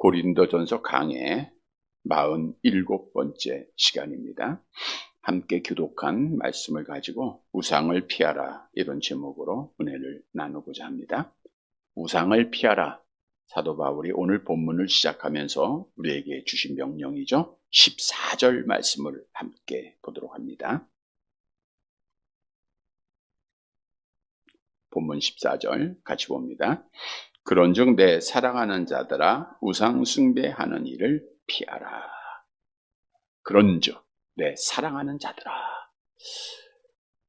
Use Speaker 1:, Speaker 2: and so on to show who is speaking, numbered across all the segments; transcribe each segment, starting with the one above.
Speaker 1: 고린도전서 강해 47번째 시간입니다. 함께 교독한 말씀을 가지고 우상을 피하라, 이런 제목으로 은혜를 나누고자 합니다. 우상을 피하라, 사도 바울이 오늘 본문을 시작하면서 우리에게 주신 명령이죠. 14절 말씀을 함께 보도록 합니다. 본문 14절 같이 봅니다. 그런즉 내 사랑하는 자들아, 우상 숭배하는 일을 피하라. 그런즉 내 사랑하는 자들아.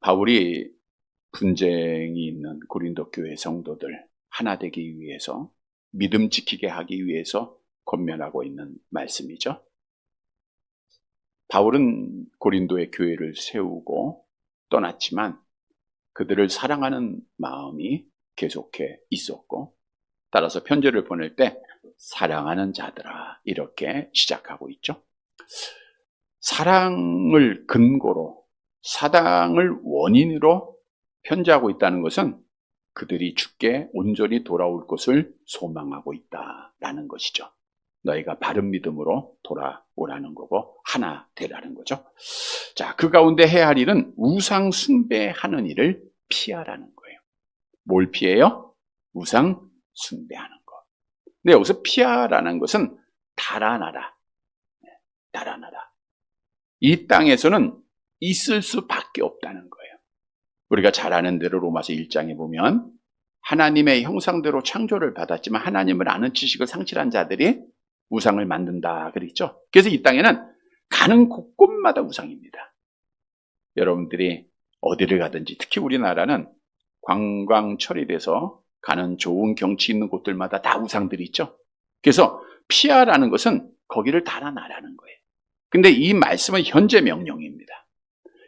Speaker 1: 바울이 분쟁이 있는 고린도 교회 성도들 하나 되기 위해서, 믿음 지키게 하기 위해서 권면하고 있는 말씀이죠. 바울은 고린도의 교회를 세우고 떠났지만 그들을 사랑하는 마음이 계속해 있었고, 따라서 편지를 보낼 때 사랑하는 자들아, 이렇게 시작하고 있죠. 사랑을 근거로, 사랑을 원인으로 편지하고 있다는 것은 그들이 주께 온전히 돌아올 것을 소망하고 있다라는 것이죠. 너희가 바른 믿음으로 돌아오라는 거고 하나 되라는 거죠. 자, 그 가운데 해야 할 일은 우상 숭배하는 일을 피하라는 거예요. 뭘 피해요? 우상 숭배하는 것. 근데 여기서 피하라는 것은 달아나라. 달아나라. 이 땅에서는 있을 수밖에 없다는 거예요. 우리가 잘 아는 대로 로마서 1장에 보면 하나님의 형상대로 창조를 받았지만 하나님을 아는 지식을 상실한 자들이 우상을 만든다 그랬죠. 그래서 이 땅에는 가는 곳곳마다 우상입니다. 여러분들이 어디를 가든지, 특히 우리나라는 관광철이 돼서 가는 좋은 경치 있는 곳들마다 다 우상들이 있죠. 그래서 피하라는 것은 거기를 달아나라는 거예요. 근데 이 말씀은 현재 명령입니다.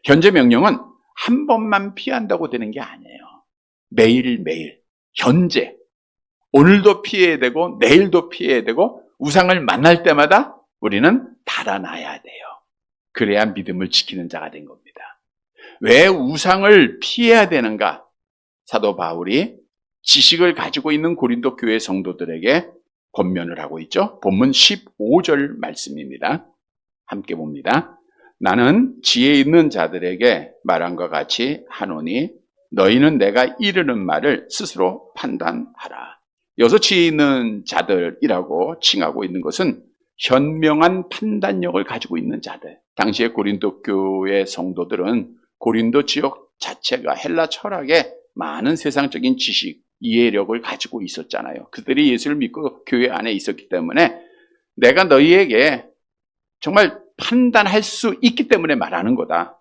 Speaker 1: 현재 명령은 한 번만 피한다고 되는 게 아니에요. 매일매일, 현재, 오늘도 피해야 되고 내일도 피해야 되고 우상을 만날 때마다 우리는 달아나야 돼요. 그래야 믿음을 지키는 자가 된 겁니다. 왜 우상을 피해야 되는가? 사도 바울이 지식을 가지고 있는 고린도 교회 성도들에게 권면을 하고 있죠. 본문 15절 말씀입니다. 함께 봅니다. 나는 지혜 있는 자들에게 말함과 같이 하노니 너희는 내가 이르는 말을 스스로 판단하라. 여기서 지혜 있는 자들이라고 칭하고 있는 것은 현명한 판단력을 가지고 있는 자들. 당시에 고린도 교회 성도들은 고린도 지역 자체가 헬라 철학에 많은 세상적인 지식, 이해력을 가지고 있었잖아요. 그들이 예수를 믿고 교회 안에 있었기 때문에 내가 너희에게 정말 판단할 수 있기 때문에 말하는 거다.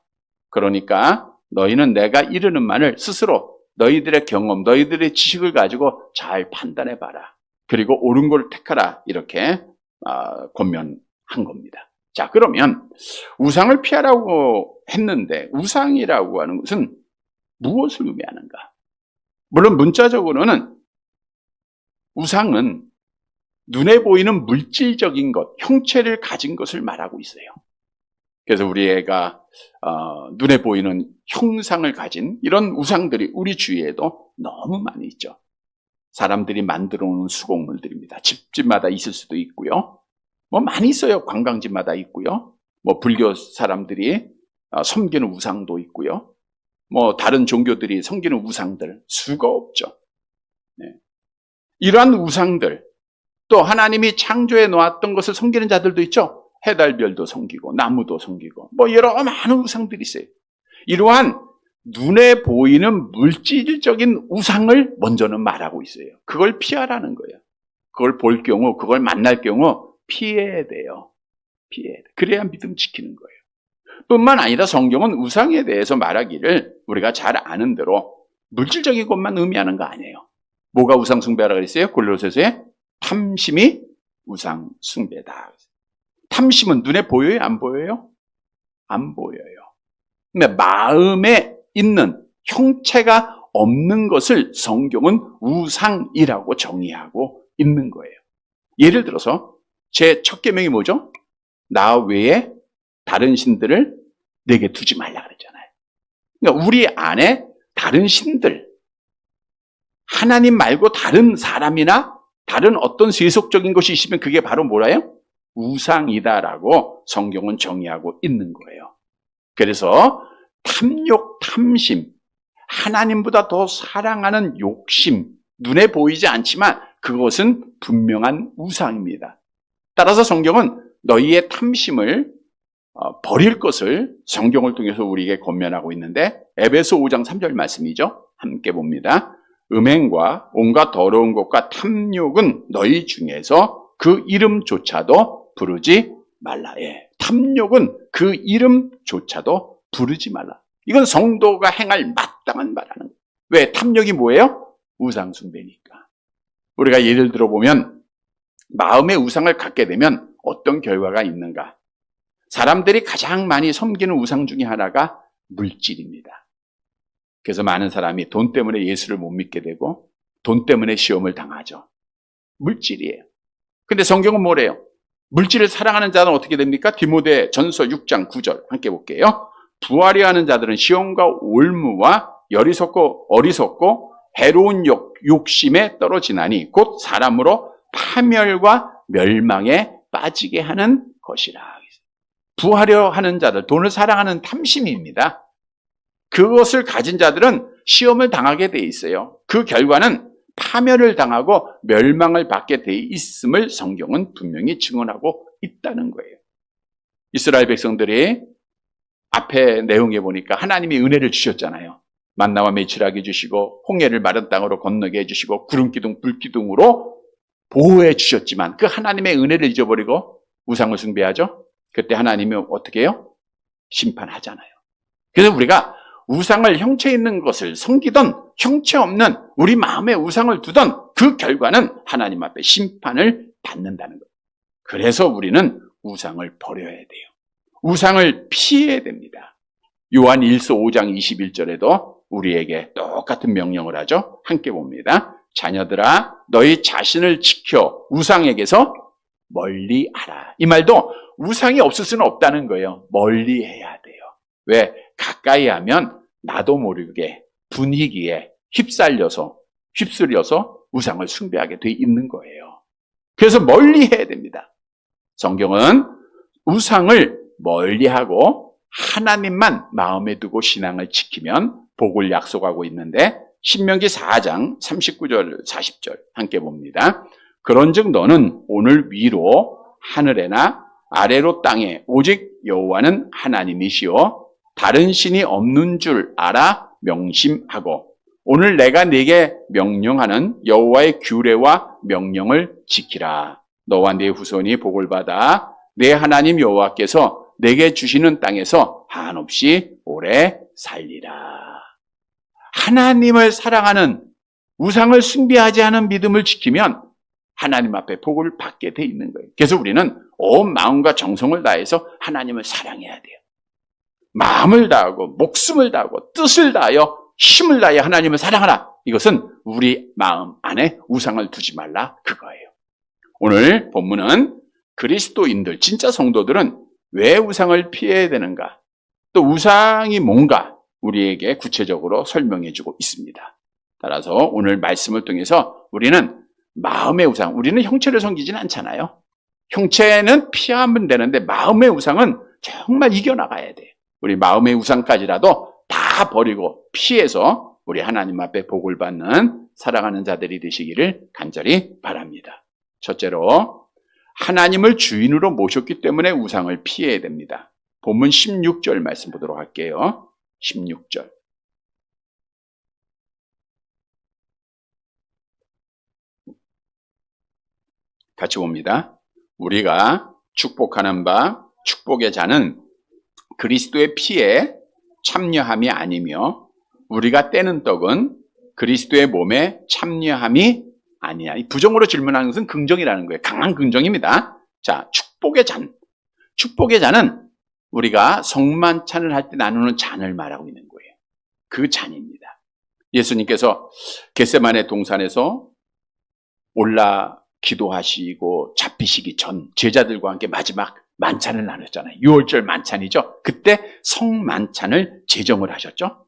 Speaker 1: 그러니까 너희는 내가 이르는 말을 스스로 너희들의 경험, 너희들의 지식을 가지고 잘 판단해봐라. 그리고 옳은 걸 택하라. 이렇게 권면한 겁니다. 자, 그러면 우상을 피하라고 했는데 우상이라고 하는 것은 무엇을 의미하는가? 물론 문자적으로는 우상은 눈에 보이는 물질적인 것, 형체를 가진 것을 말하고 있어요. 그래서 우리 애가 눈에 보이는 형상을 가진 이런 우상들이 우리 주위에도 너무 많이 있죠. 사람들이 만들어 놓은 수공물들입니다. 집집마다 있을 수도 있고요. 뭐 많이 있어요. 관광지마다 있고요. 뭐 불교 사람들이 섬기는 우상도 있고요. 뭐 다른 종교들이 섬기는 우상들 수가 없죠. 네. 이러한 우상들, 또 하나님이 창조해 놓았던 것을 섬기는 자들도 있죠. 해달별도 섬기고 나무도 섬기고 뭐 여러 많은 우상들이 있어요. 이러한 눈에 보이는 물질적인 우상을 먼저는 말하고 있어요. 그걸 피하라는 거예요. 그걸 볼 경우, 그걸 만날 경우 피해야 돼요. 피해야 돼. 그래야 믿음 지키는 거예요. 뿐만 아니라 성경은 우상에 대해서 말하기를 우리가 잘 아는 대로 물질적인 것만 의미하는 거 아니에요. 뭐가 우상 숭배하라 그랬어요? 골로새서에 탐심이 우상 숭배다. 탐심은 눈에 보여요? 안 보여요? 안 보여요. 근데 마음에 있는 형체가 없는 것을 성경은 우상이라고 정의하고 있는 거예요. 예를 들어서 제 첫 계명이 뭐죠? 나 외에 다른 신들을 내게 두지 말라 그랬잖아요. 그러니까 우리 안에 다른 신들, 하나님 말고 다른 사람이나 다른 어떤 세속적인 것이 있으면 그게 바로 뭐라요? 우상이다라고 성경은 정의하고 있는 거예요. 그래서 탐욕, 탐심, 하나님보다 더 사랑하는 욕심, 눈에 보이지 않지만 그것은 분명한 우상입니다. 따라서 성경은 너희의 탐심을 버릴 것을 성경을 통해서 우리에게 권면하고 있는데, 에베소 5장 3절 말씀이죠. 함께 봅니다. 음행과 온갖 더러운 것과 탐욕은 너희 중에서 그 이름조차도 부르지 말라. 예. 탐욕은 그 이름조차도 부르지 말라. 이건 성도가 행할 마땅한 말하는 거예요. 왜? 탐욕이 뭐예요? 우상 숭배니까. 우리가 예를 들어보면 마음의 우상을 갖게 되면 어떤 결과가 있는가? 사람들이 가장 많이 섬기는 우상 중에 하나가 물질입니다. 그래서 많은 사람이 돈 때문에 예수를 못 믿게 되고 돈 때문에 시험을 당하죠. 물질이에요. 근데 성경은 뭐래요? 물질을 사랑하는 자는 어떻게 됩니까? 디모데 전서 6장 9절 함께 볼게요. 부하려 하는 자들은 시험과 올무와 어리석고 해로운 욕심에 떨어지나니 곧 사람으로 파멸과 멸망에 빠지게 하는 것이라. 부하려 하는 자들, 돈을 사랑하는 탐심입니다. 그것을 가진 자들은 시험을 당하게 돼 있어요. 그 결과는 파멸을 당하고 멸망을 받게 돼 있음을 성경은 분명히 증언하고 있다는 거예요. 이스라엘 백성들이 앞에 내용에 보니까 하나님이 은혜를 주셨잖아요. 만나와 메추라기 주시고 홍해를 마른 땅으로 건너게 해주시고 구름기둥 불기둥으로 보호해 주셨지만 그 하나님의 은혜를 잊어버리고 우상을 숭배하죠. 그때 하나님이 어떻게 해요? 심판하잖아요. 그래서 우리가 우상을 형체 있는 것을 섬기던 형체 없는 우리 마음에 우상을 두던 그 결과는 하나님 앞에 심판을 받는다는 거예요. 그래서 우리는 우상을 버려야 돼요. 우상을 피해야 됩니다. 요한 1서 5장 21절에도 우리에게 똑같은 명령을 하죠. 함께 봅니다. 자녀들아 너희 자신을 지켜 우상에게서 멀리하라. 이 말도 우상이 없을 수는 없다는 거예요. 멀리해야 돼요. 왜? 가까이 하면 나도 모르게 분위기에 휩쓸려서 우상을 숭배하게 돼 있는 거예요. 그래서 멀리해야 됩니다. 성경은 우상을 멀리하고 하나님만 마음에 두고 신앙을 지키면 복을 약속하고 있는데 신명기 4장 39절 40절 함께 봅니다. 그런즉 너는 오늘 위로 하늘에나 아래로 땅에 오직 여호와는 하나님이시오 다른 신이 없는 줄 알아 명심하고 오늘 내가 네게 명령하는 여호와의 규례와 명령을 지키라. 너와 네 후손이 복을 받아 내 하나님 여호와께서 내게 주시는 땅에서 한없이 오래 살리라. 하나님을 사랑하는 우상을 숭배하지 않은 믿음을 지키면 하나님 앞에 복을 받게 돼 있는 거예요. 그래서 우리는 온 마음과 정성을 다해서 하나님을 사랑해야 돼요. 마음을 다하고 목숨을 다하고 뜻을 다하여 힘을 다하여 하나님을 사랑하라. 이것은 우리 마음 안에 우상을 두지 말라 그거예요. 오늘 본문은 그리스도인들, 진짜 성도들은 왜 우상을 피해야 되는가? 또 우상이 뭔가 우리에게 구체적으로 설명해 주고 있습니다. 따라서 오늘 말씀을 통해서 우리는 마음의 우상, 우리는 형체를 섬기지는 않잖아요. 형체는 피하면 되는데 마음의 우상은 정말 이겨나가야 돼요. 우리 마음의 우상까지라도 다 버리고 피해서 우리 하나님 앞에 복을 받는 사랑하는 자들이 되시기를 간절히 바랍니다. 첫째로 하나님을 주인으로 모셨기 때문에 우상을 피해야 됩니다. 본문 16절 말씀 보도록 할게요. 16절. 같이 봅니다. 우리가 축복하는 바 축복의 자는 그리스도의 피에 참여함이 아니며 우리가 떼는 떡은 그리스도의 몸에 참여함이 아니야. 이 부정으로 질문하는 것은 긍정이라는 거예요. 강한 긍정입니다. 자, 축복의 잔. 축복의 잔은 우리가 성만찬을 할 때 나누는 잔을 말하고 있는 거예요. 그 잔입니다. 예수님께서 겟세마네 동산에서 올라 기도하시고 잡히시기 전 제자들과 함께 마지막 만찬을 나눴잖아요. 6월절 만찬이죠. 그때 성만찬을 제정을 하셨죠.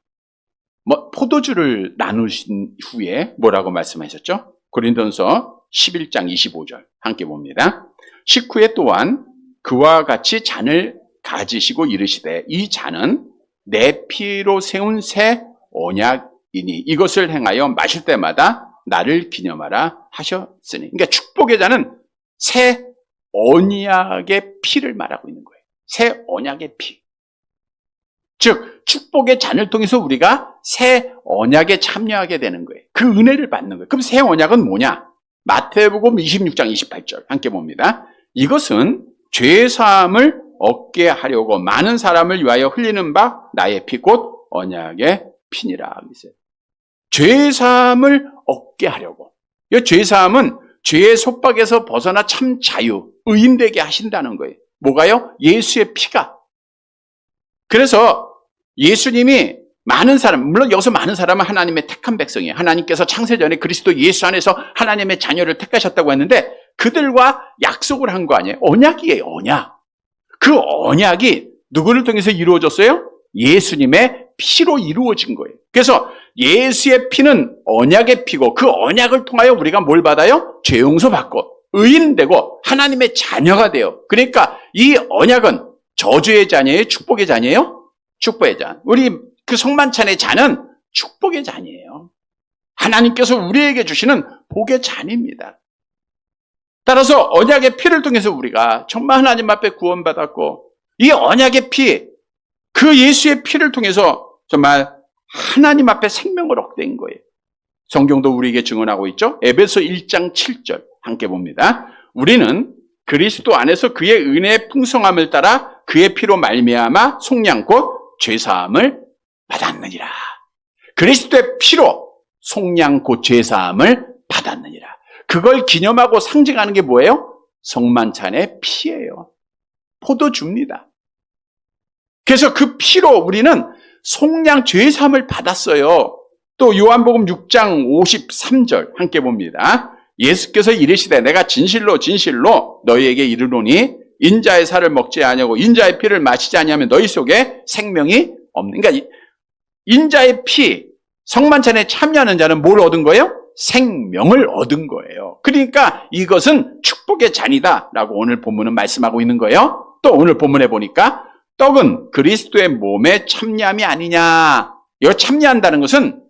Speaker 1: 포도주를 나누신 후에 뭐라고 말씀하셨죠? 고린도전서 11장 25절 함께 봅니다. 식후에 또한 그와 같이 잔을 가지시고 이르시되 이 잔은 내 피로 세운 새 언약이니 이것을 행하여 마실 때마다 나를 기념하라 하셨으니. 그러니까 축복의 잔은 새 언약의 피를 말하고 있는 거예요. 새 언약의 피. 즉 축복의 잔을 통해서 우리가 새 언약에 참여하게 되는 거예요. 그 은혜를 받는 거예요. 그럼 새 언약은 뭐냐? 마태복음 26장 28절 함께 봅니다. 이것은 죄사함을 얻게 하려고 많은 사람을 위하여 흘리는 바 나의 피 곧 언약의 피니라. 죄사함을 얻게 하려고. 이 죄사함은 죄의 속박에서 벗어나 참 자유, 의인되게 하신다는 거예요. 뭐가요? 예수의 피가. 그래서 예수님이 많은 사람, 물론 여기서 많은 사람은 하나님의 택한 백성이에요. 하나님께서 창세전에 그리스도 예수 안에서 하나님의 자녀를 택하셨다고 했는데 그들과 약속을 한 거 아니에요? 언약이에요, 언약. 그 언약이 누구를 통해서 이루어졌어요? 예수님의 피로 이루어진 거예요. 그래서 예수의 피는 언약의 피고 그 언약을 통하여 우리가 뭘 받아요? 죄 용서 받고 의인되고 하나님의 자녀가 돼요. 그러니까 이 언약은 저주의 잔이에요? 축복의 잔이에요? 축복의 잔. 우리 그 성만찬의 잔은 축복의 잔이에요. 하나님께서 우리에게 주시는 복의 잔입니다. 따라서 언약의 피를 통해서 우리가 정말 하나님 앞에 구원받았고 이 언약의 피, 그 예수의 피를 통해서 정말 하나님 앞에 생명을 얻게 된 거예요. 성경도 우리에게 증언하고 있죠. 에베소 1장 7절 함께 봅니다. 우리는 그리스도 안에서 그의 은혜의 풍성함을 따라 그의 피로 말미암아 속량 곧 죄사함을 받았느니라. 그리스도의 피로 속량 곧 죄사함을 받았느니라. 그걸 기념하고 상징하는 게 뭐예요? 성만찬의 피예요. 포도주입니다. 그래서 그 피로 우리는 속량 죄사함을 받았어요. 또 요한복음 6장 53절 함께 봅니다. 예수께서 이르시되 내가 진실로 진실로 너희에게 이르노니 인자의 살을 먹지 아니하고 인자의 피를 마시지 아니하면 너희 속에 생명이 없는. 그러니까 인자의 피, 성만찬에 참여하는 자는 뭘 얻은 거예요? 생명을 얻은 거예요. 그러니까 이것은 축복의 잔이다라고 오늘 본문은 말씀하고 있는 거예요. 또 오늘 본문에 보니까 떡은 그리스도의 몸에 참여함이 아니냐. 이거 참여한다는 것은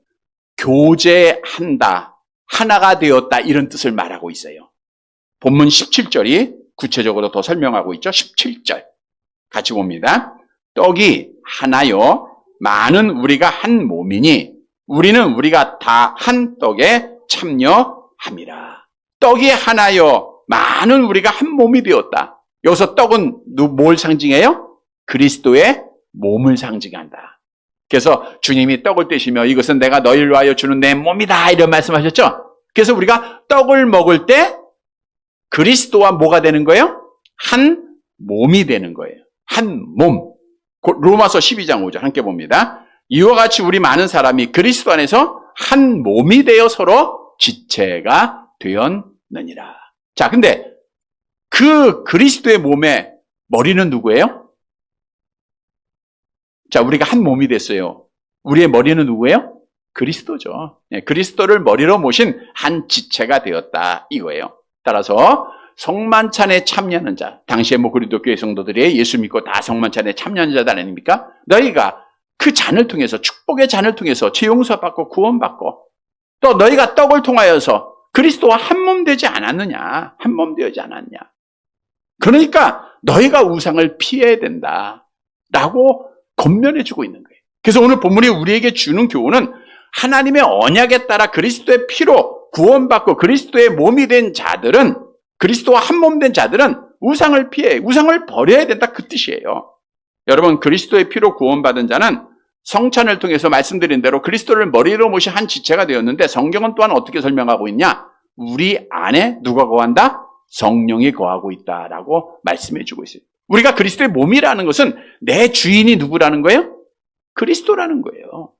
Speaker 1: 교제한다, 하나가 되었다 이런 뜻을 말하고 있어요. 본문 17절이 구체적으로 더 설명하고 있죠. 17절 같이 봅니다. 떡이 하나요 많은 우리가 한 몸이니 우리는 우리가 다 한 떡에 참여함이라. 떡이 하나요 많은 우리가 한 몸이 되었다. 여기서 떡은 뭘 상징해요? 그리스도의 몸을 상징한다. 그래서 주님이 떡을 떼시며 이것은 내가 너희를 위하여 주는 내 몸이다 이런 말씀하셨죠. 그래서 우리가 떡을 먹을 때 그리스도와 뭐가 되는 거예요? 한 몸이 되는 거예요. 한 몸. 로마서 12장 5절 함께 봅니다. 이와 같이 우리 많은 사람이 그리스도 안에서 한 몸이 되어 서로 지체가 되었느니라. 자, 근데 그 그리스도의 몸의 머리는 누구예요? 자, 우리가 한 몸이 됐어요. 우리의 머리는 누구예요? 그리스도죠. 네, 그리스도를 머리로 모신 한 지체가 되었다 이거예요. 따라서 성만찬에 참여하는 자, 당시에 고린도 교회 성도들이 예수 믿고 다 성만찬에 참여하는 자들 아닙니까? 너희가 그 잔을 통해서 축복의 잔을 통해서 죄 용서받고 구원받고 또 너희가 떡을 통하여서 그리스도와 한 몸 되지 않았느냐? 한 몸 되지 않았냐? 그러니까 너희가 우상을 피해야 된다라고 권면해주고 있는 거예요. 그래서 오늘 본문이 우리에게 주는 교훈은 하나님의 언약에 따라 그리스도의 피로 구원받고 그리스도의 몸이 된 자들은, 그리스도와 한 몸 된 자들은 우상을 피해, 우상을 버려야 된다 그 뜻이에요. 여러분, 그리스도의 피로 구원받은 자는 성찬을 통해서 말씀드린 대로 그리스도를 머리로 모신 한 지체가 되었는데 성경은 또한 어떻게 설명하고 있냐? 우리 안에 누가 거한다? 성령이 거하고 있다라고 말씀해 주고 있어요. 우리가 그리스도의 몸이라는 것은 내 주인이 누구라는 거예요? 그리스도라는 거예요.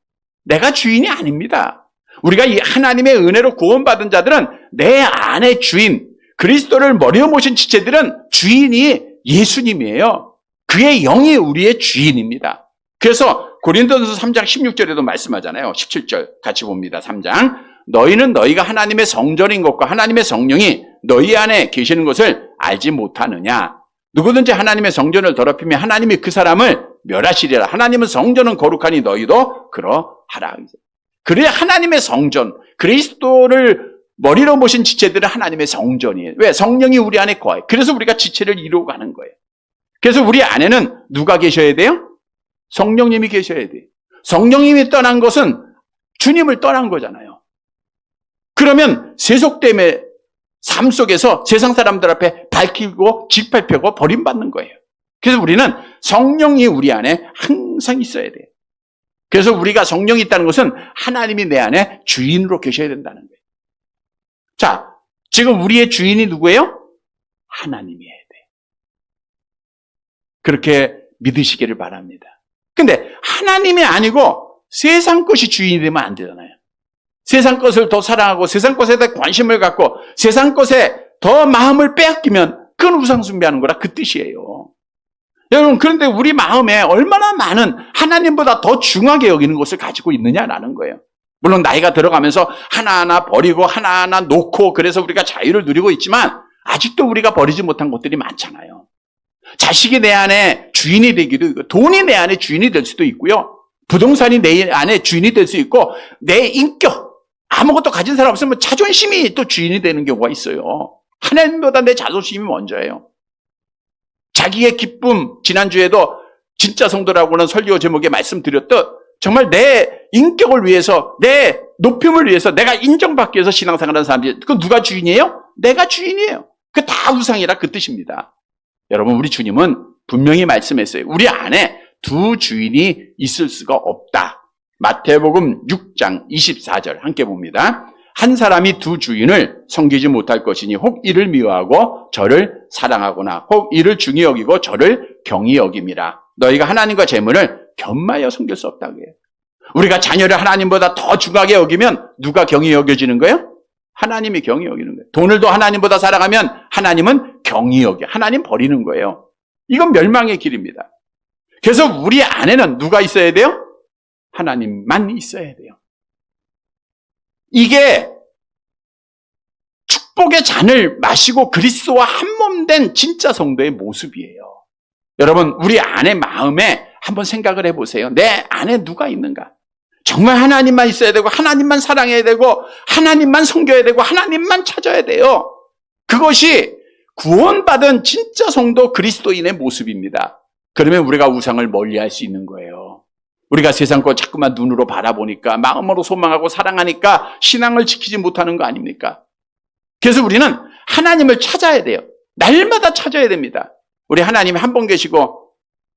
Speaker 1: 내가 주인이 아닙니다. 우리가 이 하나님의 은혜로 구원받은 자들은 내 안의 주인, 그리스도를 머리로 모신 지체들은 주인이 예수님이에요. 그의 영이 우리의 주인입니다. 그래서 고린도전서 3장 16절에도 말씀하잖아요. 17절 같이 봅니다. 3장. 너희는 너희가 하나님의 성전인 것과 하나님의 성령이 너희 안에 계시는 것을 알지 못하느냐. 누구든지 하나님의 성전을 더럽히면 하나님이 그 사람을 멸하시리라. 하나님은 성전은 거룩하니 너희도 그러하라. 그래 하나님의 성전, 그리스도를 머리로 모신 지체들은 하나님의 성전이에요. 왜? 성령이 우리 안에 거해요. 그래서 우리가 지체를 이루어 가는 거예요. 그래서 우리 안에는 누가 계셔야 돼요? 성령님이 계셔야 돼요. 성령님이 떠난 것은 주님을 떠난 거잖아요. 그러면 세속됨의 삶 속에서 세상 사람들 앞에 밝히고 짓밟히고 버림받는 거예요. 그래서 우리는 성령이 우리 안에 항상 있어야 돼요. 그래서 우리가 성령이 있다는 것은 하나님이 내 안에 주인으로 계셔야 된다는 거예요. 자, 지금 우리의 주인이 누구예요? 하나님이어야 돼요. 그렇게 믿으시기를 바랍니다. 근데 하나님이 아니고 세상 것이 주인이 되면 안 되잖아요. 세상 것을 더 사랑하고 세상 것에 대해 관심을 갖고 세상 것에 더 마음을 빼앗기면 그건 우상 숭배하는 거라 그 뜻이에요. 여러분, 그런데 우리 마음에 얼마나 많은 하나님보다 더 중하게 여기는 것을 가지고 있느냐라는 거예요. 물론 나이가 들어가면서 하나하나 버리고 하나하나 놓고 그래서 우리가 자유를 누리고 있지만 아직도 우리가 버리지 못한 것들이 많잖아요. 자식이 내 안에 주인이 되기도 있고 돈이 내 안에 주인이 될 수도 있고요. 부동산이 내 안에 주인이 될 수 있고 내 인격, 아무것도 가진 사람 없으면 자존심이 또 주인이 되는 경우가 있어요. 하나님보다 내 자존심이 먼저예요. 자기의 기쁨, 지난주에도 진짜 성도라고는 설교 제목에 말씀드렸듯 정말 내 인격을 위해서, 내 높임을 위해서, 내가 인정받기 위해서 신앙생활하는 사람들이, 그 누가 주인이에요? 내가 주인이에요. 그 다 우상이라 그 뜻입니다. 여러분, 우리 주님은 분명히 말씀했어요. 우리 안에 두 주인이 있을 수가 없다. 마태복음 6장 24절 함께 봅니다. 한 사람이 두 주인을 섬기지 못할 것이니 혹 이를 미워하고 저를 사랑하거나 혹 이를 중히 여기고 저를 경히 여김이라. 너희가 하나님과 재물을 겸하여 섬길 수 없다고 해요. 우리가 자녀를 하나님보다 더 중하게 여기면 누가 경히 여겨지는 거예요? 하나님이 경히 여기는 거예요. 돈을 더 하나님보다 사랑하면 하나님은 경히 여겨. 하나님 버리는 거예요. 이건 멸망의 길입니다. 그래서 우리 안에는 누가 있어야 돼요? 하나님만 있어야 돼요. 이게 축복의 잔을 마시고 그리스도와 한몸 된 진짜 성도의 모습이에요. 여러분, 우리 안의 마음에 한번 생각을 해보세요. 내 안에 누가 있는가? 정말 하나님만 있어야 되고 하나님만 사랑해야 되고 하나님만 섬겨야 되고 하나님만 찾아야 돼요. 그것이 구원받은 진짜 성도 그리스도인의 모습입니다. 그러면 우리가 우상을 멀리할 수 있는 거예요. 우리가 세상 거 자꾸만 눈으로 바라보니까 마음으로 소망하고 사랑하니까 신앙을 지키지 못하는 거 아닙니까? 그래서 우리는 하나님을 찾아야 돼요. 날마다 찾아야 됩니다. 우리 하나님이 한 번 계시고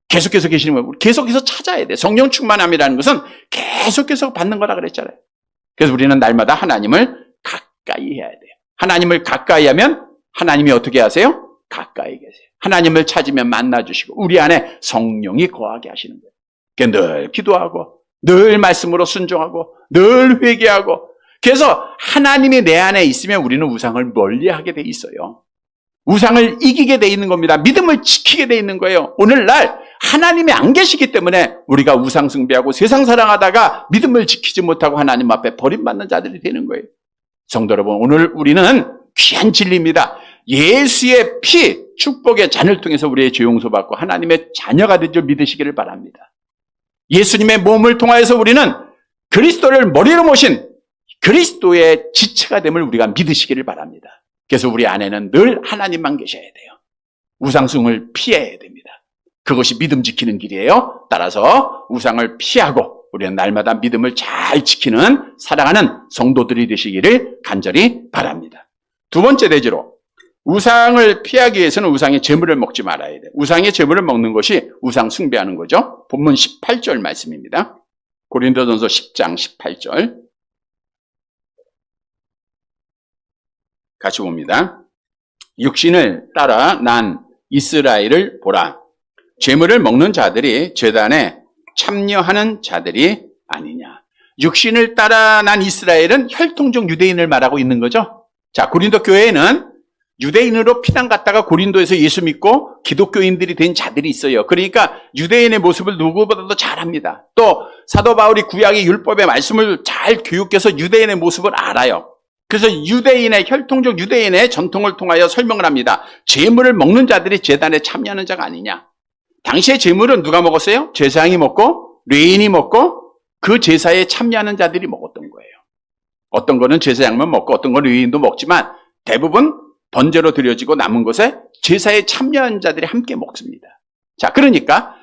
Speaker 1: 계속해서 계시는 거예요. 계속해서 찾아야 돼요. 성령 충만함이라는 것은 계속해서 받는 거라 그랬잖아요. 그래서 우리는 날마다 하나님을 가까이 해야 돼요. 하나님을 가까이 하면 하나님이 어떻게 하세요? 가까이 계세요. 하나님을 찾으면 만나주시고 우리 안에 성령이 거하게 하시는 거예요. 그러니까 늘 기도하고 늘 말씀으로 순종하고 늘 회개하고 그래서 하나님이 내 안에 있으면 우리는 우상을 멀리하게 돼 있어요. 우상을 이기게 돼 있는 겁니다. 믿음을 지키게 돼 있는 거예요. 오늘날 하나님이 안 계시기 때문에 우리가 우상 숭배하고 세상 사랑하다가 믿음을 지키지 못하고 하나님 앞에 버림받는 자들이 되는 거예요. 성도 여러분, 오늘 우리는 귀한 진리입니다. 예수의 피, 축복의 잔을 통해서 우리의 죄 용서받고 하나님의 자녀가 된 줄 믿으시기를 바랍니다. 예수님의 몸을 통하여서 우리는 그리스도를 머리로 모신 그리스도의 지체가 됨을 우리가 믿으시기를 바랍니다. 그래서 우리 안에는 늘 하나님만 계셔야 돼요. 우상숭을 피해야 됩니다. 그것이 믿음 지키는 길이에요. 따라서 우상을 피하고 우리는 날마다 믿음을 잘 지키는 사랑하는 성도들이 되시기를 간절히 바랍니다. 두 번째 대지로 우상을 피하기 위해서는 우상의 제물을 먹지 말아야 돼요. 우상의 제물을 먹는 것이 우상 숭배하는 거죠. 본문 18절 말씀입니다. 고린도전서 10장 18절 같이 봅니다. 육신을 따라 난 이스라엘을 보라. 제물을 먹는 자들이 제단에 참여하는 자들이 아니냐. 육신을 따라 난 이스라엘은 혈통적 유대인을 말하고 있는 거죠. 자, 고린도 교회에는 유대인으로 피난 갔다가 고린도에서 예수 믿고 기독교인들이 된 자들이 있어요. 그러니까 유대인의 모습을 누구보다도 잘 압니다. 또 사도 바울이 구약의 율법의 말씀을 잘 교육해서 유대인의 모습을 알아요. 그래서 혈통적 유대인의 전통을 통하여 설명을 합니다. 제물을 먹는 자들이 제단에 참여하는 자가 아니냐. 당시의 제물은 누가 먹었어요? 제사장이 먹고 레인이 먹고 그 제사에 참여하는 자들이 먹었던 거예요. 어떤 거는 제사장만 먹고 어떤 건 레인도 먹지만 대부분 번제로 드려지고 남은 것에 제사에 참여한 자들이 함께 먹습니다. 자, 그러니까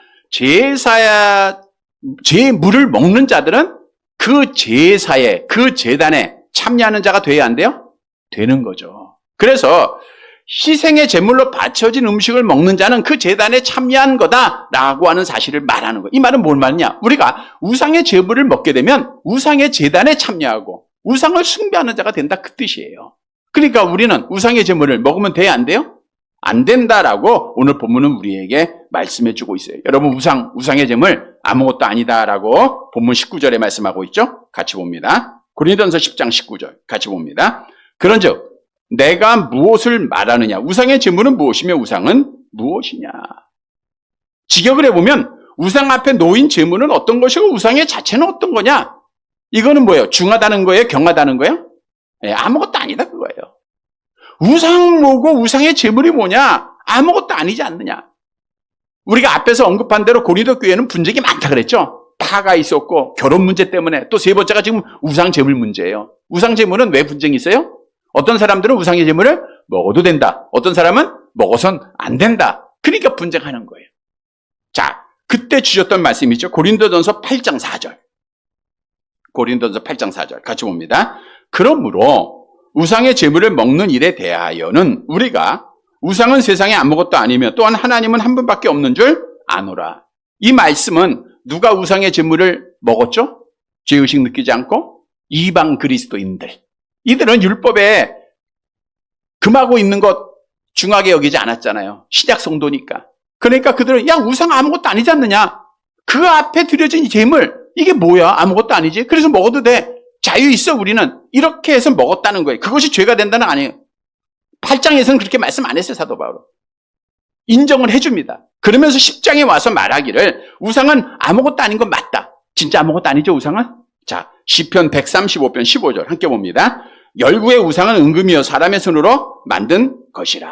Speaker 1: 제물을 먹는 자들은 그 제사에, 그 제단에 참여하는 자가 돼야 안 돼요? 되는 거죠. 그래서 희생의 제물로 바쳐진 음식을 먹는 자는 그 제단에 참여한 거다라고 하는 사실을 말하는 거예요. 이 말은 뭘 말하냐? 우리가 우상의 제물을 먹게 되면 우상의 제단에 참여하고 우상을 숭배하는 자가 된다, 그 뜻이에요. 그러니까 우리는 우상의 제물을 먹으면 돼야 안 돼요? 안 된다라고 오늘 본문은 우리에게 말씀해 주고 있어요. 여러분, 우상의 제물 아무것도 아니다라고 본문 19절에 말씀하고 있죠? 같이 봅니다. 고린도전서 10장 19절 같이 봅니다. 그런즉 내가 무엇을 말하느냐? 우상의 제물은 무엇이며 우상은 무엇이냐? 직역을 해보면 우상 앞에 놓인 제물은 어떤 것이고 우상의 자체는 어떤 거냐? 이거는 뭐예요? 중하다는 거예요? 경하다는 거예요? 네, 아무것도 아니다 그거예요. 우상 뭐고 우상의 제물이 뭐냐? 아무것도 아니지 않느냐? 우리가 앞에서 언급한 대로 고린도 교회는 분쟁이 많다 그랬죠? 파가 있었고 결혼 문제 때문에 또 세 번째가 지금 우상 제물 문제예요. 우상 제물은 왜 분쟁이 있어요? 어떤 사람들은 우상의 제물을 먹어도 된다. 어떤 사람은 먹어선 안 된다. 그러니까 분쟁하는 거예요. 자, 그때 주셨던 말씀이죠. 고린도전서 8장 4절. 고린도전서 8장 4절 같이 봅니다. 그러므로 우상의 제물을 먹는 일에 대하여는 우리가 우상은 세상에 아무것도 아니며 또한 하나님은 한 분밖에 없는 줄 아노라. 이 말씀은 누가 우상의 제물을 먹었죠? 죄의식 느끼지 않고? 이방 그리스도인들. 이들은 율법에 금하고 있는 것 중하게 여기지 않았잖아요. 신약 성도니까. 그러니까 그들은 야, 우상 아무것도 아니지 않느냐? 그 앞에 드려진 제물 이게 뭐야? 아무것도 아니지? 그래서 먹어도 돼. 자유 있어 우리는. 이렇게 해서 먹었다는 거예요. 그것이 죄가 된다는 거 아니에요. 8장에서는 그렇게 말씀 안 했어요, 사도 바울은. 인정을 해줍니다. 그러면서 10장에 와서 말하기를 우상은 아무것도 아닌 건 맞다. 진짜 아무것도 아니죠, 우상은? 자, 시편 135편 15절 함께 봅니다. 열구의 우상은 은금이요 사람의 손으로 만든 것이라.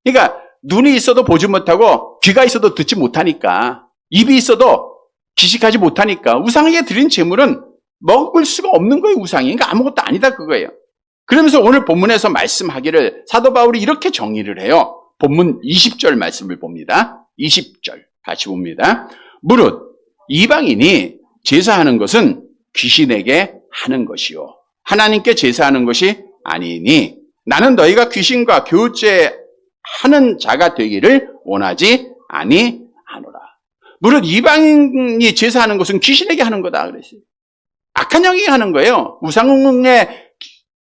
Speaker 1: 그러니까 눈이 있어도 보지 못하고 귀가 있어도 듣지 못하니까 입이 있어도 기식하지 못하니까 우상에게 드린 제물은 먹을 수가 없는 거예요, 우상이. 그러니까 아무것도 아니다 그거예요. 그러면서 오늘 본문에서 말씀하기를 사도 바울이 이렇게 정의를 해요. 본문 20절 말씀을 봅니다. 20절 같이 봅니다. 무릇 이방인이 제사하는 것은 귀신에게 하는 것이요 하나님께 제사하는 것이 아니니 나는 너희가 귀신과 교제하는 자가 되기를 원하지 아니하노라. 무릇 이방인이 제사하는 것은 귀신에게 하는 거다 그랬어요. 악한 영이 하는 거예요. 우상의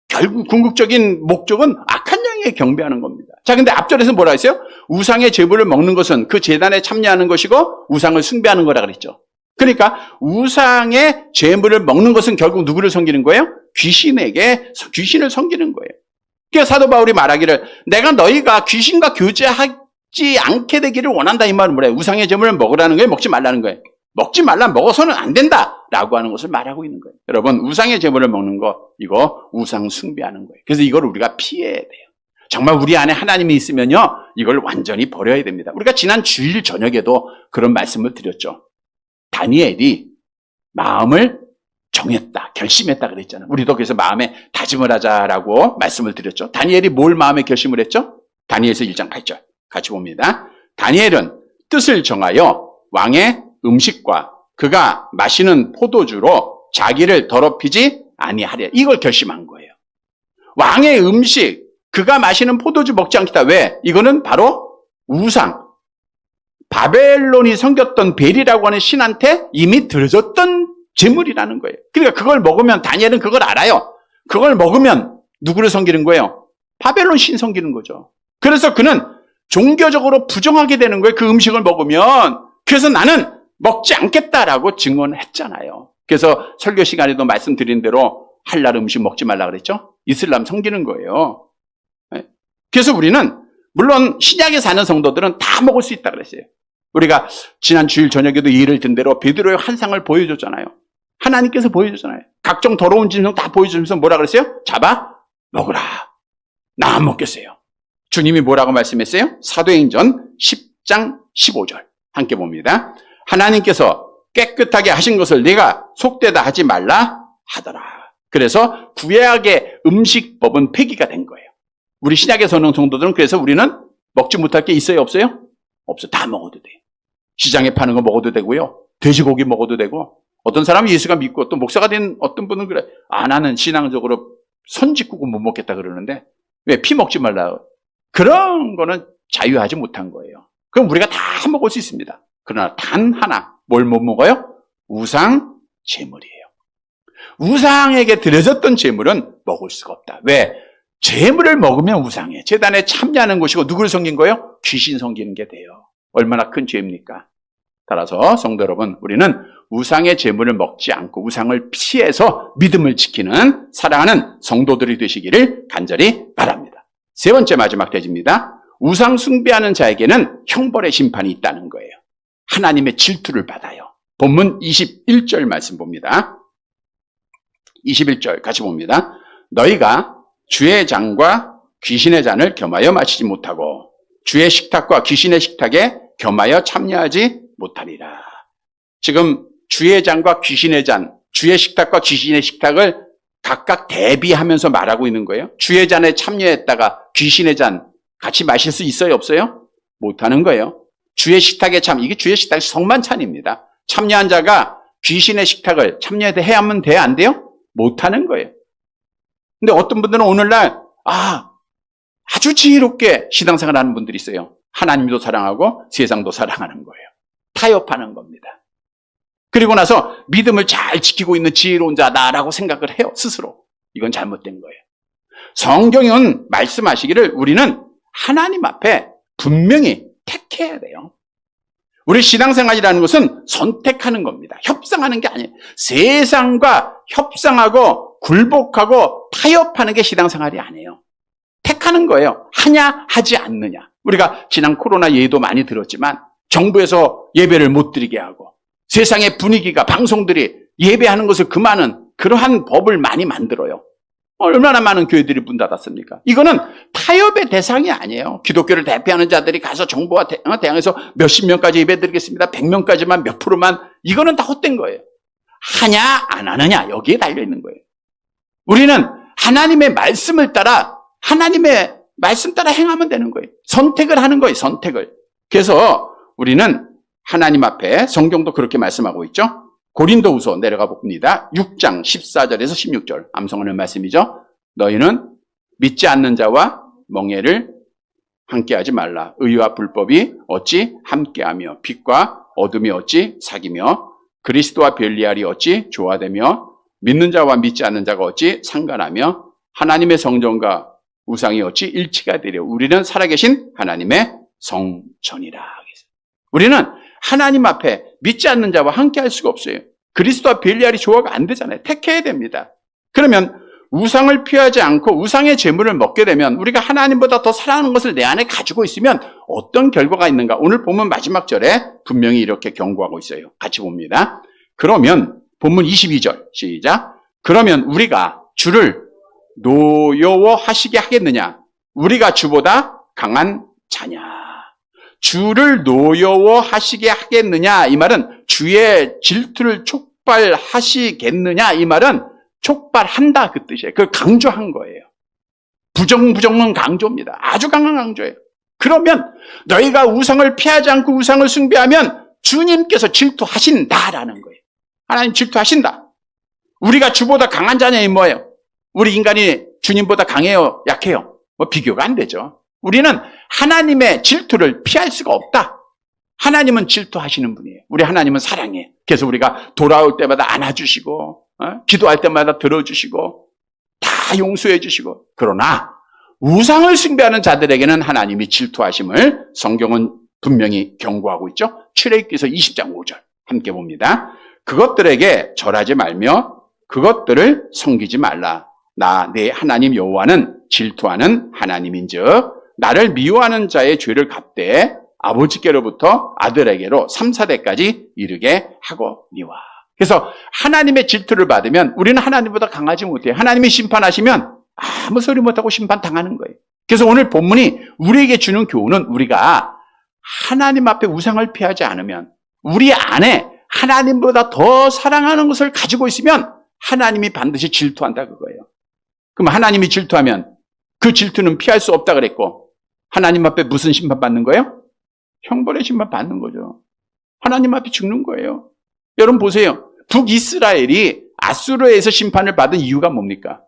Speaker 1: 결국 궁극적인 목적은 악한 영에 경배하는 겁니다. 자, 근데 앞절에서 뭐라 했어요? 우상의 제물을 먹는 것은 그 제단에 참여하는 것이고 우상을 숭배하는 거라 그랬죠. 그러니까 우상의 제물을 먹는 것은 결국 누구를 섬기는 거예요? 귀신을 섬기는 거예요. 그래서 사도 바울이 말하기를 내가 너희가 귀신과 교제하지 않게 되기를 원한다 이 말은 뭐래요? 우상의 제물을 먹으라는 거예요? 먹지 말라는 거예요? 먹지 말라, 먹어서는 안 된다라고 하는 것을 말하고 있는 거예요. 여러분, 우상의 제물을 먹는 거 이거 우상 숭배하는 거예요. 그래서 이걸 우리가 피해야 돼요. 정말 우리 안에 하나님이 있으면요 이걸 완전히 버려야 됩니다. 우리가 지난 주일 저녁에도 그런 말씀을 드렸죠. 다니엘이 마음을 정했다, 결심했다 그랬잖아요. 우리도 그래서 마음에 다짐을 하자라고 말씀을 드렸죠. 다니엘이 뭘 마음에 결심을 했죠? 다니엘서 1장 8절 같이 봅니다. 다니엘은 뜻을 정하여 왕의 음식과 그가 마시는 포도주로 자기를 더럽히지 아니하려. 이걸 결심한 거예요. 왕의 음식, 그가 마시는 포도주 먹지 않겠다. 왜? 이거는 바로 우상. 바벨론이 섬겼던 벨이라고 하는 신한테 이미 드려졌던 제물이라는 거예요. 그러니까 그걸 먹으면 다니엘은 그걸 알아요. 그걸 먹으면 누구를 섬기는 거예요? 바벨론 신 섬기는 거죠. 그래서 그는 종교적으로 부정하게 되는 거예요. 그 음식을 먹으면. 그래서 나는 먹지 않겠다라고 증언을 했잖아요. 그래서 설교 시간에도 말씀드린 대로 할랄 음식 먹지 말라 그랬죠? 이슬람 섬기는 거예요. 그래서 우리는 물론 신약에 사는 성도들은 다 먹을 수 있다 그랬어요. 우리가 지난 주일 저녁에도 예를 든 대로 베드로의 환상을 보여줬잖아요. 하나님께서 보여줬잖아요. 각종 더러운 짐승 다 보여주면서 뭐라 그랬어요? 잡아 먹으라. 나 안 먹겠어요. 주님이 뭐라고 말씀했어요? 사도행전 10장 15절 함께 봅니다. 하나님께서 깨끗하게 하신 것을 네가 속되다 하지 말라 하더라. 그래서 구약의 음식법은 폐기가 된 거예요. 우리 신약의 성도들은 그래서 우리는 먹지 못할 게 있어요? 없어요? 없어. 다 먹어도 돼. 시장에 파는 거 먹어도 되고요. 돼지고기 먹어도 되고. 어떤 사람은 예수가 믿고 또 목사가 된 어떤 분은 그래. 나는 신앙적으로 선짓국은 못 먹겠다 그러는데 왜 피 먹지 말라. 그런 거는 자유하지 못한 거예요. 그럼 우리가 다 먹을 수 있습니다. 그러나 단 하나 뭘 못 먹어요? 우상 제물이에요. 우상에게 드려졌던 제물은 먹을 수가 없다. 왜? 제물을 먹으면 우상해. 제단에 참여하는 것이고 누구를 섬긴 거예요? 귀신 섬기는 게 돼요. 얼마나 큰 죄입니까? 따라서 성도 여러분, 우리는 우상의 제물을 먹지 않고 우상을 피해서 믿음을 지키는 사랑하는 성도들이 되시기를 간절히 바랍니다. 세 번째 마지막 대지입니다. 우상 숭배하는 자에게는 형벌의 심판이 있다는 거예요. 하나님의 질투를 받아요. 본문 21절 말씀 봅니다. 21절 같이 봅니다. 너희가 주의 잔과 귀신의 잔을 겸하여 마시지 못하고 주의 식탁과 귀신의 식탁에 겸하여 참여하지 못하리라. 지금 주의 잔과 귀신의 잔, 주의 식탁과 귀신의 식탁을 각각 대비하면서 말하고 있는 거예요. 주의 잔에 참여했다가 귀신의 잔 같이 마실 수 있어요? 없어요? 못하는 거예요. 주의 식탁에 이게 주의 식탁 성만찬입니다. 참여한 자가 귀신의 식탁을 참여해야 하면 돼요? 안 돼요? 못하는 거예요. 근데 어떤 분들은 오늘날 아주 지혜롭게 신앙생활 하는 분들이 있어요. 하나님도 사랑하고 세상도 사랑하는 거예요. 타협하는 겁니다. 그리고 나서 믿음을 잘 지키고 있는 지혜로운 자다라고 생각을 해요. 스스로. 이건 잘못된 거예요. 성경은 말씀하시기를 우리는 하나님 앞에 분명히 택해야 돼요. 우리 신앙생활이라는 것은 선택하는 겁니다. 협상하는 게 아니에요. 세상과 협상하고 굴복하고 타협하는 게 신앙생활이 아니에요. 택하는 거예요. 하냐 하지 않느냐. 우리가 지난 코로나 예도 많이 들었지만 정부에서 예배를 못 드리게 하고 세상의 분위기가 방송들이 예배하는 것을 금하는 그러한 법을 많이 만들어요. 얼마나 많은 교회들이 문 닫았습니까? 이거는 타협의 대상이 아니에요. 기독교를 대표하는 자들이 가서 정부와 대항해서 몇십 명까지 예배 드리겠습니다. 100명까지만 몇 프로만. 이거는 다 헛된 거예요. 하냐 안 하느냐 여기에 달려있는 거예요. 우리는 하나님의 말씀을 따라 하나님의 말씀 따라 행하면 되는 거예요. 선택을 하는 거예요. 선택을. 그래서 우리는 하나님 앞에 성경도 그렇게 말씀하고 있죠. 고린도후서 내려가 봅니다. 6장 14절에서 16절 암송하는 말씀이죠. 너희는 믿지 않는 자와 멍에를 함께하지 말라. 의와 불법이 어찌 함께하며 빛과 어둠이 어찌 사귀며 그리스도와 별리알이 어찌 조화되며 믿는 자와 믿지 않는 자가 어찌 상관하며 하나님의 성전과 우상이 어찌 일치가 되려. 우리는 살아계신 하나님의 성전이라. 우리는 하나님 앞에 믿지 않는 자와 함께 할 수가 없어요. 그리스도와 별리알이 조화가 안 되잖아요. 택해야 됩니다. 그러면 우상을 피하지 않고 우상의 제물을 먹게 되면 우리가 하나님보다 더 사랑하는 것을 내 안에 가지고 있으면 어떤 결과가 있는가? 오늘 본문 마지막 절에 분명히 이렇게 경고하고 있어요. 같이 봅니다. 그러면 본문 22절 시작. 그러면 우리가 주를 노여워하시게 하겠느냐? 우리가 주보다 강한 자냐? 주를 노여워하시게 하겠느냐? 이 말은 주의 질투를 촉발하시겠느냐? 이 말은 촉발한다 그 뜻이에요. 그걸 강조한 거예요. 부정은 강조입니다. 아주 강한 강조예요. 그러면 너희가 우상을 피하지 않고 우상을 숭배하면 주님께서 질투하신다라는 거예요. 하나님 질투하신다. 우리가 주보다 강한 자냐 이 뭐예요? 우리 인간이 주님보다 강해요? 약해요? 뭐 비교가 안 되죠. 우리는 하나님의 질투를 피할 수가 없다. 하나님은 질투하시는 분이에요. 우리 하나님은 사랑해. 그래서 우리가 돌아올 때마다 안아주시고 기도할 때마다 들어주시고 다 용서해 주시고. 그러나 우상을 숭배하는 자들에게는 하나님이 질투하심을 성경은 분명히 경고하고 있죠. 출애굽기서 20장 5절 함께 봅니다. 그것들에게 절하지 말며 그것들을 섬기지 말라. 나 내 하나님 여호와는 질투하는 하나님인즉 나를 미워하는 자의 죄를 갚되 아버지께로부터 아들에게로 3, 4대까지 이르게 하거니와. 그래서 하나님의 질투를 받으면 우리는 하나님보다 강하지 못해요. 하나님이 심판하시면 아무 소리 못하고 심판당하는 거예요. 그래서 오늘 본문이 우리에게 주는 교훈은 우리가 하나님 앞에 우상을 피하지 않으면, 우리 안에 하나님보다 더 사랑하는 것을 가지고 있으면 하나님이 반드시 질투한다 그거예요. 그럼 하나님이 질투하면 그 질투는 피할 수 없다 그랬고, 하나님 앞에 무슨 심판 받는 거예요? 형벌의 심판 받는 거죠. 하나님 앞에 죽는 거예요. 여러분 보세요. 북이스라엘이 아수르에서 심판을 받은 이유가 뭡니까?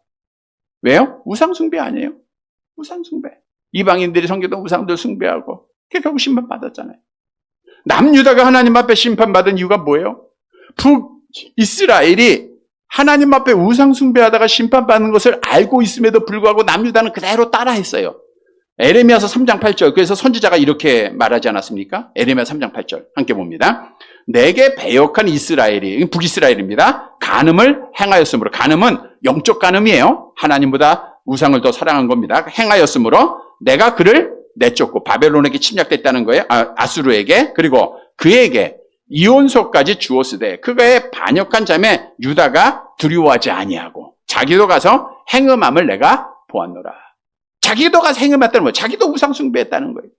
Speaker 1: 왜요? 우상 숭배 아니에요? 우상 숭배. 이방인들이 섬기던 우상들 숭배하고 결국 심판 받았잖아요. 남유다가 하나님 앞에 심판받은 이유가 뭐예요? 북이스라엘이 하나님 앞에 우상 숭배하다가 심판받는 것을 알고 있음에도 불구하고 남유다는 그대로 따라했어요. 에레미야서 3장 8절. 그래서 선지자가 이렇게 말하지 않았습니까? 에레미야 3장 8절. 함께 봅니다. 내게 배역한 이스라엘이, 북이스라엘입니다. 간음을 행하였으므로. 간음은 영적 간음이에요. 하나님보다 우상을 더 사랑한 겁니다. 행하였으므로 내가 그를 내쫓고, 바벨론에게 침략됐다는 거예요. 아수르에게. 그리고 그에게 이혼소까지 주었으되 그가의 반역한 자매 유다가 두려워하지 아니하고 자기도 가서 행음함을 내가 보았노라. 자기도 가서 행음했다는 거예요. 자기도 우상 숭배했다는 거예요.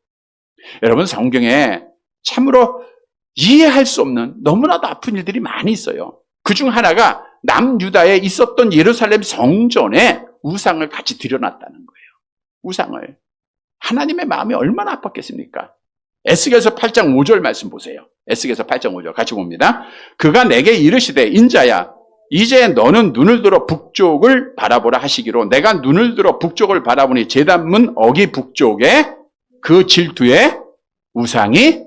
Speaker 1: 여러분, 성경에 참으로 이해할 수 없는 너무나도 아픈 일들이 많이 있어요. 그중 하나가 남유다에 있었던 예루살렘 성전에 우상을 같이 들여놨다는 거예요. 우상을. 하나님의 마음이 얼마나 아팠겠습니까? 에스겔서 8장 5절 말씀 보세요. 에스겔서 8장 5절 같이 봅니다. 그가 내게 이르시되 인자야, 이제 너는 눈을 들어 북쪽을 바라보라 하시기로 내가 눈을 들어 북쪽을 바라보니 제단문 어기 북쪽에 그 질투에 우상이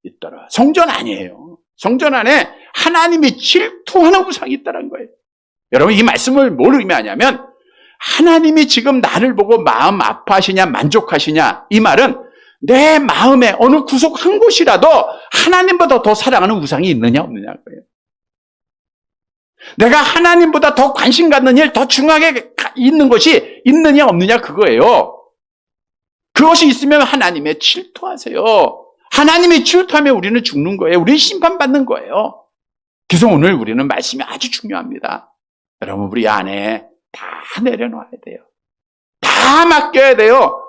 Speaker 1: 있더라. 성전 아니에요. 성전 안에 하나님이 질투하는 우상이 있다는 거예요. 여러분, 이 말씀을 뭘 의미하냐면 하나님이 지금 나를 보고 마음 아파하시냐 만족하시냐, 이 말은 내 마음에 어느 구석 한 곳이라도 하나님보다 더 사랑하는 우상이 있느냐 없느냐 거예요. 내가 하나님보다 더 관심 갖는 일, 더 중요하게 있는 것이 있느냐 없느냐 그거예요. 그것이 있으면 하나님의 질투하세요. 하나님이 질투하면 우리는 죽는 거예요. 우리는 심판받는 거예요. 그래서 오늘 우리는 말씀이 아주 중요합니다. 여러분, 우리 안에 다 내려놔야 돼요. 다 맡겨야 돼요.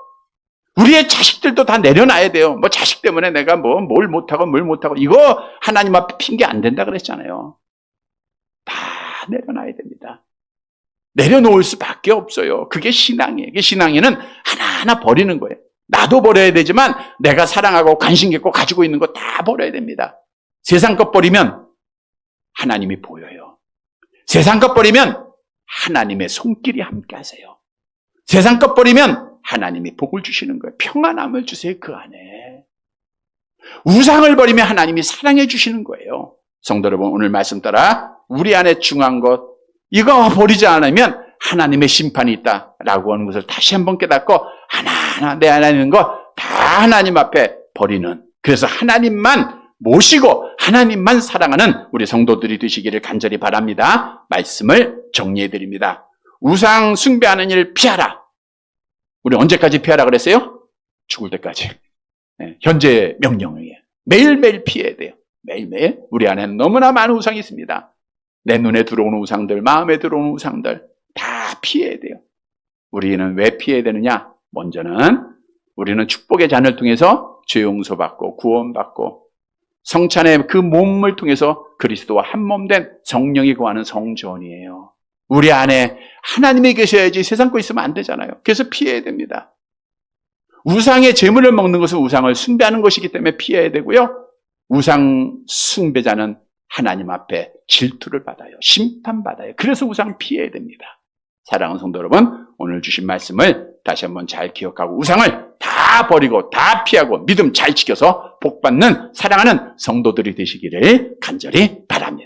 Speaker 1: 우리의 자식들도 다 내려놔야 돼요. 뭐 자식 때문에 내가 뭘 못하고 뭘 못하고 이거 하나님 앞에 핑계 안 된다 그랬잖아요. 다 내려놔야 됩니다. 내려놓을 수밖에 없어요. 그게 신앙이에요. 그게 신앙에는 하나하나 버리는 거예요. 나도 버려야 되지만 내가 사랑하고 관심 갖고 가지고 있는 거 다 버려야 됩니다. 세상 것 버리면 하나님이 보여요. 세상 것 버리면 하나님의 손길이 함께 하세요. 세상 것 버리면 하나님이 복을 주시는 거예요. 평안함을 주세요. 그 안에. 우상을 버리면 하나님이 사랑해 주시는 거예요. 성도 여러분, 오늘 말씀 따라 우리 안에 중요한 것, 이거 버리지 않으면 하나님의 심판이 있다라고 하는 것을 다시 한번 깨닫고 하나하나 내 안에 있는 거 다 하나님 앞에 버리는, 그래서 하나님만 모시고 하나님만 사랑하는 우리 성도들이 되시기를 간절히 바랍니다. 말씀을 정리해 드립니다. 우상 숭배하는 일 피하라. 우리 언제까지 피하라 그랬어요? 죽을 때까지. 네, 현재 명령이에요. 매일매일 피해야 돼요. 매일매일. 우리 안에는 너무나 많은 우상이 있습니다. 내 눈에 들어오는 우상들, 마음에 들어오는 우상들 다 피해야 돼요. 우리는 왜 피해야 되느냐? 먼저는 우리는 축복의 잔을 통해서 죄 용서받고 구원받고 성찬의 그 몸을 통해서 그리스도와 한몸된 성령이 거하는 성전이에요. 우리 안에 하나님이 계셔야지 세상 거 있으면 안 되잖아요. 그래서 피해야 됩니다. 우상의 제물을 먹는 것은 우상을 숭배하는 것이기 때문에 피해야 되고요. 우상 숭배자는 하나님 앞에 질투를 받아요. 심판받아요. 그래서 우상 피해야 됩니다. 사랑하는 성도 여러분, 오늘 주신 말씀을 다시 한번 잘 기억하고 우상을 다 버리고 다 피하고 믿음 잘 지켜서 복받는 사랑하는 성도들이 되시기를 간절히 바랍니다.